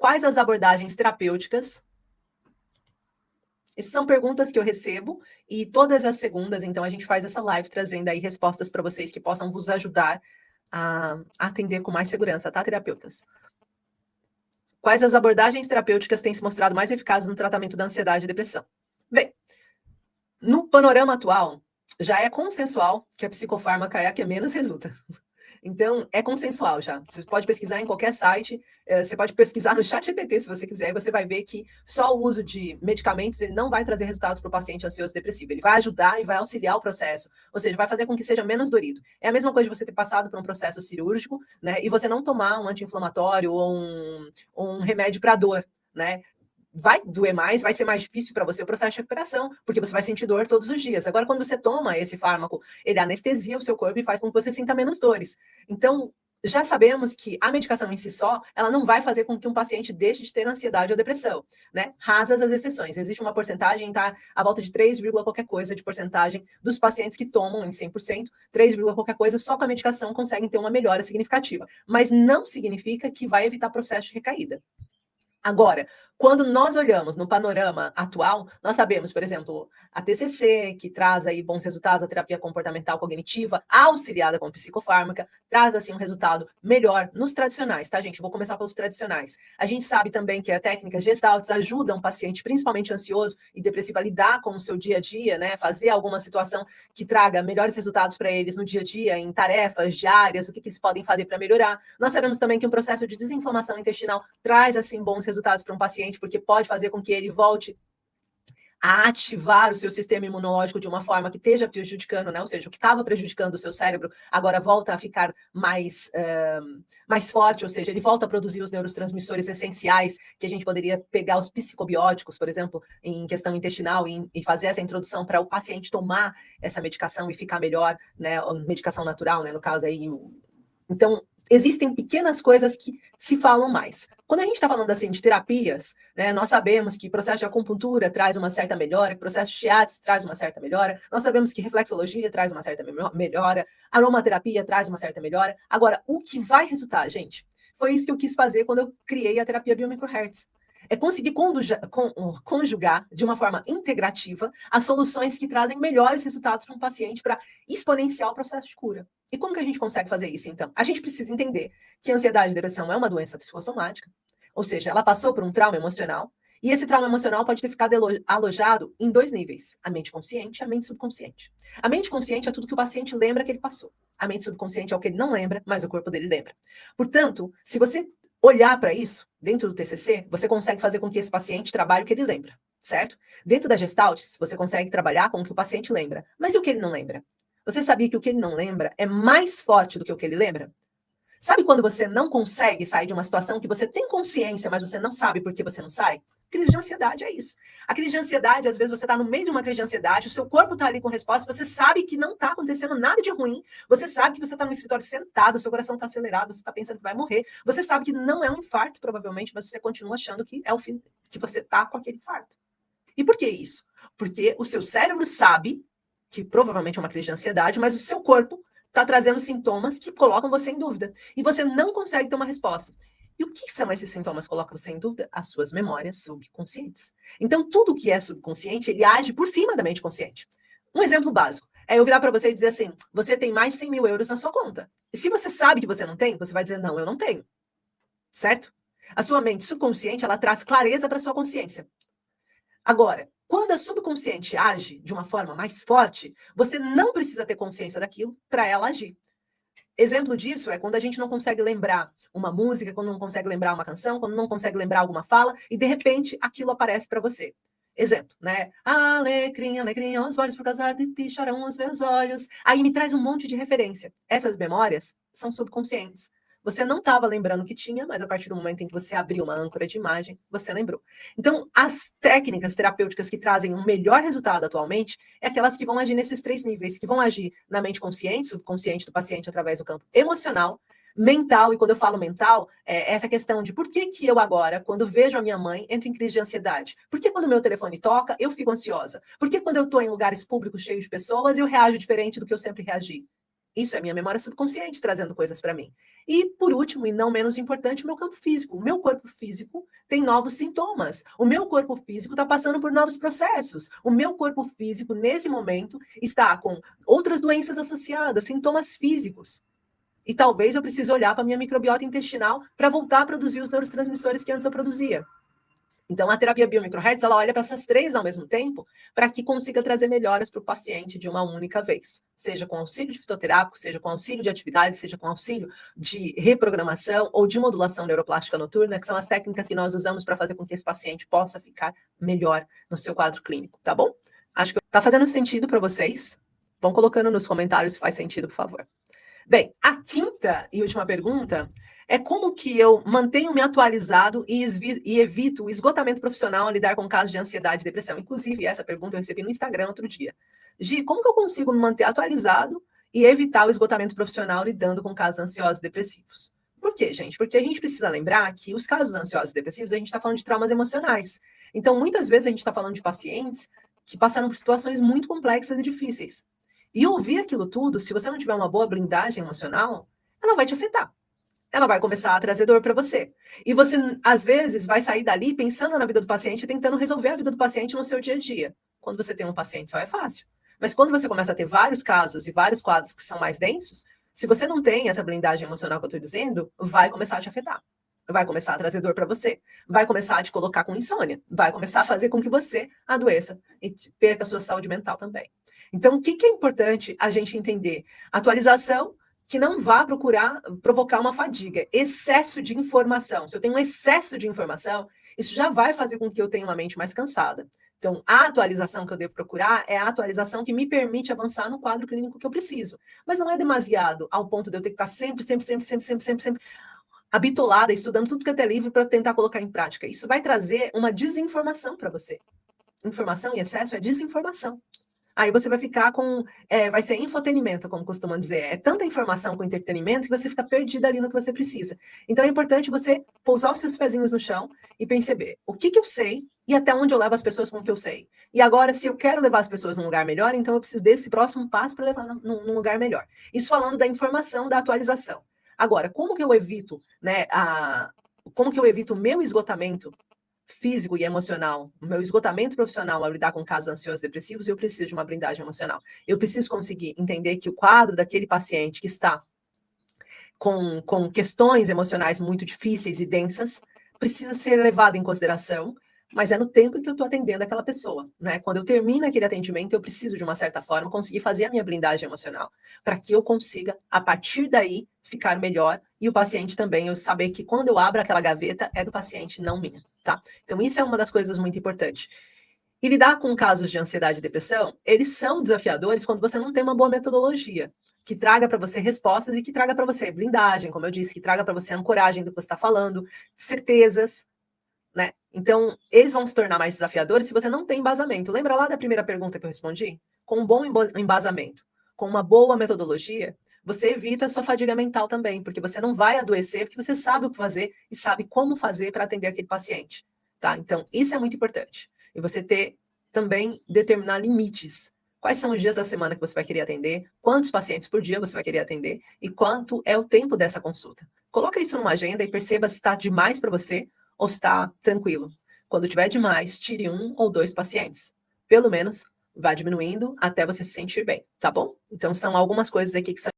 Quais as abordagens terapêuticas? Essas são perguntas que eu recebo e todas as segundas, então, a gente faz essa live trazendo aí respostas para vocês que possam vos ajudar a atender com mais segurança, tá, terapeutas? Quais as abordagens terapêuticas têm se mostrado mais eficazes no tratamento da ansiedade e depressão? Bem, no panorama atual, já é consensual que a psicofármaca é a que menos resulta. Então, é consensual já. Você pode pesquisar em qualquer site, você pode pesquisar no ChatGPT, se você quiser, e você vai ver que só o uso de medicamentos ele não vai trazer resultados para o paciente ansioso e depressivo. Ele vai ajudar e vai auxiliar o processo, ou seja, vai fazer com que seja menos dorido. É a mesma coisa de você ter passado por um processo cirúrgico, né, e você não tomar um anti-inflamatório ou um remédio para dor, né? Vai doer mais, vai ser mais difícil para você o processo de recuperação, porque você vai sentir dor todos os dias. Agora, quando você toma esse fármaco, ele anestesia o seu corpo e faz com que você sinta menos dores. Então, já sabemos que a medicação em si só, ela não vai fazer com que um paciente deixe de ter ansiedade ou depressão, né? Rasas as exceções. Existe uma porcentagem, tá? A volta de 3, qualquer coisa de porcentagem dos pacientes que tomam em 100%, 3, qualquer coisa, só com a medicação conseguem ter uma melhora significativa. Mas não significa que vai evitar processo de recaída. Agora, quando nós olhamos no panorama atual, nós sabemos, por exemplo, a TCC, que traz aí bons resultados, a terapia comportamental cognitiva, auxiliada com psicofármaca, traz assim um resultado melhor nos tradicionais, tá, gente? Vou começar pelos tradicionais. A gente sabe também que a técnica Gestalt ajuda um paciente, principalmente ansioso e depressivo, a lidar com o seu dia a dia, né? Fazer alguma situação que traga melhores resultados para eles no dia a dia, em tarefas diárias, o que eles podem fazer para melhorar. Nós sabemos também que um processo de desinflamação intestinal traz assim bons resultados para um paciente, porque pode fazer com que ele volte a ativar o seu sistema imunológico de uma forma que esteja prejudicando, né? Ou seja, o que estava prejudicando o seu cérebro agora volta a ficar mais forte, ou seja, ele volta a produzir os neurotransmissores essenciais que a gente poderia pegar os psicobióticos, por exemplo, em questão intestinal e fazer essa introdução para o paciente tomar essa medicação e ficar melhor, né? Medicação natural, né? No caso aí. Então, existem pequenas coisas que se falam mais. Quando a gente está falando assim de terapias, né, nós sabemos que processo de acupuntura traz uma certa melhora, que processo de shiatsu traz uma certa melhora, nós sabemos que reflexologia traz uma certa melhora, aromaterapia traz uma certa melhora. Agora, o que vai resultar, gente? Foi isso que eu quis fazer quando eu criei a terapia biomicrohertz. É conseguir conjugar de uma forma integrativa as soluções que trazem melhores resultados para um paciente para exponenciar o processo de cura. E como que a gente consegue fazer isso, então? A gente precisa entender que a ansiedade e depressão é uma doença psicossomática, ou seja, ela passou por um trauma emocional, e esse trauma emocional pode ter ficado alojado em dois níveis, a mente consciente e a mente subconsciente. A mente consciente é tudo que o paciente lembra que ele passou. A mente subconsciente é o que ele não lembra, mas o corpo dele lembra. Portanto, se você olhar para isso, dentro do TCC, você consegue fazer com que esse paciente trabalhe o que ele lembra, certo? Dentro da Gestalt, você consegue trabalhar com o que o paciente lembra. Mas e o que ele não lembra? Você sabia que o que ele não lembra é mais forte do que o que ele lembra? Sabe quando você não consegue sair de uma situação que você tem consciência, mas você não sabe por que você não sai? Crise de ansiedade é isso. A crise de ansiedade, às vezes você está no meio de uma crise de ansiedade, o seu corpo está ali com resposta, você sabe que não está acontecendo nada de ruim, você sabe que você está no escritório sentado, seu coração está acelerado, você está pensando que vai morrer, você sabe que não é um infarto, provavelmente, mas você continua achando que é o fim, que você está com aquele infarto. E por que isso? Porque o seu cérebro sabe que provavelmente é uma crise de ansiedade, mas o seu corpo está trazendo sintomas que colocam você em dúvida. E você não consegue ter uma resposta. E o que são esses sintomas que colocam você em dúvida? As suas memórias subconscientes. Então, tudo que é subconsciente, ele age por cima da mente consciente. Um exemplo básico é eu virar para você e dizer assim, você tem mais de 100 mil euros na sua conta. E se você sabe que você não tem, você vai dizer, não, eu não tenho. Certo? A sua mente subconsciente, ela traz clareza para a sua consciência. Agora, quando a subconsciente age de uma forma mais forte, você não precisa ter consciência daquilo para ela agir. Exemplo disso é quando a gente não consegue lembrar uma música, quando não consegue lembrar uma canção, quando não consegue lembrar alguma fala, e de repente aquilo aparece para você. Exemplo, né? Alecrim, alecrim, aos olhos por causa de ti choram os meus olhos. Aí me traz um monte de referência. Essas memórias são subconscientes. Você não estava lembrando que tinha, mas a partir do momento em que você abriu uma âncora de imagem, você lembrou. Então, as técnicas terapêuticas que trazem um melhor resultado atualmente é aquelas que vão agir nesses três níveis, que vão agir na mente consciente, subconsciente do paciente através do campo emocional, mental, e quando eu falo mental, é essa questão de por que eu agora, quando vejo a minha mãe, entro em crise de ansiedade? Por que quando o meu telefone toca, eu fico ansiosa? Por que quando eu estou em lugares públicos cheios de pessoas, eu reajo diferente do que eu sempre reagi? Isso é minha memória subconsciente trazendo coisas para mim. E, por último, e não menos importante, o meu campo físico. O meu corpo físico tem novos sintomas. O meu corpo físico está passando por novos processos. O meu corpo físico, nesse momento, está com outras doenças associadas, sintomas físicos. E talvez eu precise olhar para a minha microbiota intestinal para voltar a produzir os neurotransmissores que antes eu produzia. Então, a terapia biomicrohertz, ela olha para essas três ao mesmo tempo, para que consiga trazer melhoras para o paciente de uma única vez. Seja com auxílio de fitoterápico, seja com auxílio de atividades, seja com auxílio de reprogramação ou de modulação neuroplástica noturna, que são as técnicas que nós usamos para fazer com que esse paciente possa ficar melhor no seu quadro clínico, tá bom? Acho que está fazendo sentido para vocês? Vão colocando nos comentários se faz sentido, por favor. Bem, a quinta e última pergunta é como que eu mantenho-me atualizado e evito o esgotamento profissional ao lidar com casos de ansiedade e depressão. Inclusive, essa pergunta eu recebi no Instagram outro dia. Gi, como que eu consigo me manter atualizado e evitar o esgotamento profissional lidando com casos ansiosos e depressivos? Por quê, gente? Porque a gente precisa lembrar que os casos ansiosos e depressivos, a gente está falando de traumas emocionais. Então, muitas vezes a gente está falando de pacientes que passaram por situações muito complexas e difíceis. E ouvir aquilo tudo, se você não tiver uma boa blindagem emocional, ela vai te afetar. Ela vai começar a trazer dor para você. E você, às vezes, vai sair dali pensando na vida do paciente, tentando resolver a vida do paciente no seu dia a dia. Quando você tem um paciente só é fácil. Mas quando você começa a ter vários casos e vários quadros que são mais densos, se você não tem essa blindagem emocional que eu estou dizendo, vai começar a te afetar. Vai começar a trazer dor para você. Vai começar a te colocar com insônia. Vai começar a fazer com que você adoeça e perca a sua saúde mental também. Então, o que é importante a gente entender? Atualização que não vá provocar uma fadiga, excesso de informação. Se eu tenho um excesso de informação, isso já vai fazer com que eu tenha uma mente mais cansada. Então, a atualização que eu devo procurar é a atualização que me permite avançar no quadro clínico que eu preciso. Mas não é demasiado ao ponto de eu ter que estar sempre habitolada, estudando tudo que é livre para tentar colocar em prática. Isso vai trazer uma desinformação para você. Informação em excesso é desinformação. Aí você vai ficar com... vai ser infotenimento, como costumam dizer. É tanta informação com entretenimento que você fica perdida ali no que você precisa. Então é importante você pousar os seus pezinhos no chão e perceber o que eu sei e até onde eu levo as pessoas com o que eu sei. E agora, se eu quero levar as pessoas num lugar melhor, então eu preciso desse próximo passo para levar num lugar melhor. Isso falando da informação, da atualização. Agora, como que eu evito, né, como que eu evito o meu esgotamento físico e emocional, o meu esgotamento profissional ao lidar com casos ansiosos e depressivos? Eu preciso de uma blindagem emocional. Eu preciso conseguir entender que o quadro daquele paciente que está com questões emocionais muito difíceis e densas precisa ser levado em consideração, mas é no tempo em que eu estou atendendo aquela pessoa, né? Quando eu termino aquele atendimento, eu preciso, de uma certa forma, conseguir fazer a minha blindagem emocional, para que eu consiga, a partir daí, ficar melhor, e o paciente também, eu saber que quando eu abro aquela gaveta, é do paciente, não minha, tá? Então, isso é uma das coisas muito importantes. E lidar com casos de ansiedade e depressão, eles são desafiadores quando você não tem uma boa metodologia, que traga para você respostas e que traga para você blindagem, como eu disse, que traga para você ancoragem do que você está falando, certezas, né? Então, eles vão se tornar mais desafiadores se você não tem embasamento. Lembra lá da primeira pergunta que eu respondi? Com um bom embasamento, com uma boa metodologia, você evita a sua fadiga mental também, porque você não vai adoecer, porque você sabe o que fazer e sabe como fazer para atender aquele paciente, tá? Então, isso é muito importante. E você também determinar limites. Quais são os dias da semana que você vai querer atender? Quantos pacientes por dia você vai querer atender? E quanto é o tempo dessa consulta? Coloca isso numa agenda e perceba se está demais para você ou está tranquilo. Quando tiver demais, tire 1 ou 2 pacientes. Pelo menos, vá diminuindo até você se sentir bem, tá bom? Então, são algumas coisas aqui que são